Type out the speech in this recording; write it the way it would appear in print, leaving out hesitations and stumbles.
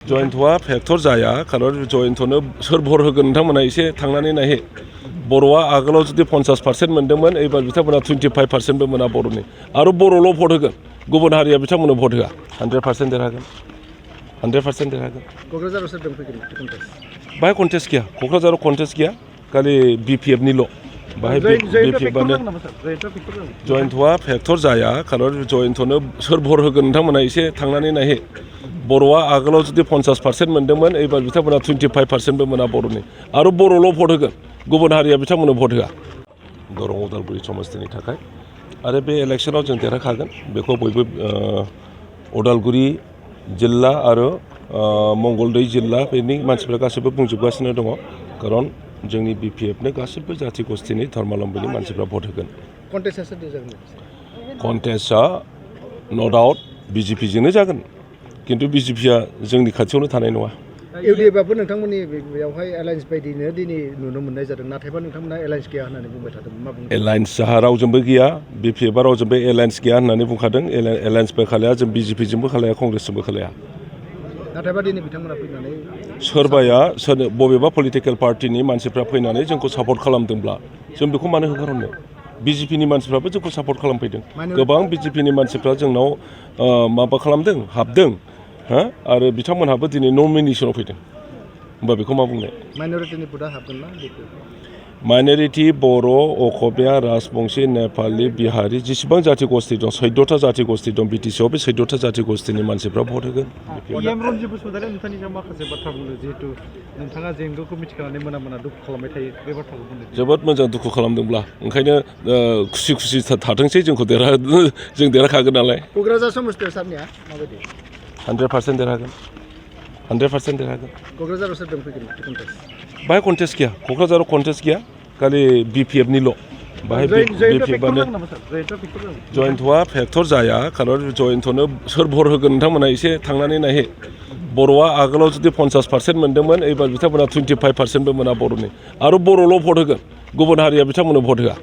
जयन्तआ factor जाया कारण जयन्तनो सोर भर होगोन नोंथांमोना एसे थांनानै नायहै बर'आ आगोलाव जुदि 50% मोनदोंमोन एबार बिथांमोना 25%बो मोना बर'नि आरो बर'ल' भट होगोन गुबुन हारिया बिथांमोननो भट होआ 100% देरहागोन 100% देरहागोन क'क्राझाराव सोर दं फैगोन कन्टेस्ट बाहाय कन्टेस्ट गैया क'क्राझाराव कन्टेस्ट गैया खालि बिपिएफनिल' बाहाय बिपिएफआनो जयन्तआ फेक्टर जाया कारण जयन्तनो सोर भर होगोन नोंथांमोना एसे थांनानै नायहै बर'आ आगोलाव जुदि 50% मोनदोंमोन एबार बिथांमोना 25%बो मोना बर'नि आरो बर'ल' भट होगोन गुबुन हारिया बिथांमोननो भट होआ दरं उदालगुरि समस्तिनि थाखाय आरो बे इलेक्सनाव जों देरहाखागोन बेखौ बयबो उदालगुरि जिल्ला आरो मंगलदै जिल्ला बेनि मानसिफ्रा गासैबो बुंजोबगासिनो दङ खारन जोंनि बिपिएफनो गासैबो जाथि गस्थिनि धर्मालम्बीनि मानसिफ्रा भट होगोन कन्टेस्टआ नो डाउट बिजेपिजोंनो जागोन किन्तु बिजेपिया जोंनि खाथियावनो थानाय नङा इउडिएफआबो नोंथांमोननि बेयावहाय एलायन्स बायदिनो दिनै नुनो मोननाय जादों नाथायबा नोंथांमोना एलायन्स गैया होननानै बुंबाय थादों मा बुङो एलायन्स जाहा रावजोंबो गैया बिपिएफआ रावजोंबो एलायन्स गैया होननानै बुंखादों एलायन्सबो खालाया जों बिजेपिजोंबो खालाया कंग्रेसजोंबो खालाया नाथायबा दिनै बिथांमोना फैनानै सोरबाया बबेबा पलिटिकेल पार्टिनि मानसिफ्रा फैनानै जोंखौ सापर्ट खालामदोंब्ला जों बेखौ मानो होखारहरनो बिजेपिनि मानसिफ्राबो जोंखौ सापर्ट खालामफैदों गोबां बिजेपिनि मानसिफ्रा जोंनाव माबा खालामदों हाबदों आरो बिथांमोनहाबो दिनै नमिनेसनाव फैदों होमबा बेखौ मा बुंनो माइन'रिटिनि भटआ हाबगोन ना माइन'रिटि बर' असमिया राजबंशी नेपालि बिहारि जेसेबां जाथि गस्थि दं 14था जाथि गस्थि दं बिटिसिआव बे 14था जाथि गस्थिनि मानसिफ्रा भट होगोन रनजित बसुमतारी नोंथांनि सायाव माखासे बाथ्रा बुंदों जिहेतु नोंथाङा जेंगोखौ मिथिखानानै मोना मोना दुखु खालामबाय थायो बे बाथ्राखौ बुंदों जोबोद मोजां दुखु खालामदोंब्ला ओंखायनो खुसि खुसि थाथोंसै जों देरहाखागोन नालाय क'क्राझार समस्तियाव सारनिया माबायदि 100% देरहागोन 100% देरहागोन क'क्राझाराव सोर दं फैगोन कन्टेस्ट बाहाय कन्टेस्ट गैया क'क्राझाराव कन्टेस्ट गैया खालि बिपिएफनिल' बाहाय बिपिएफआनो जयन्तआ फेक्टर जाया कारण जयन्तनो सोर भर होगोन नोंथांमोना एसे थांनानै नायहै बर'आ आगोलाव जुदि 50% मोनदोंमोन एबार बिथांमोना 25%बो मोना बर'नि आरो बर'ल' भट होगोन गुबुन हारिया बिथांमोननो भट होआ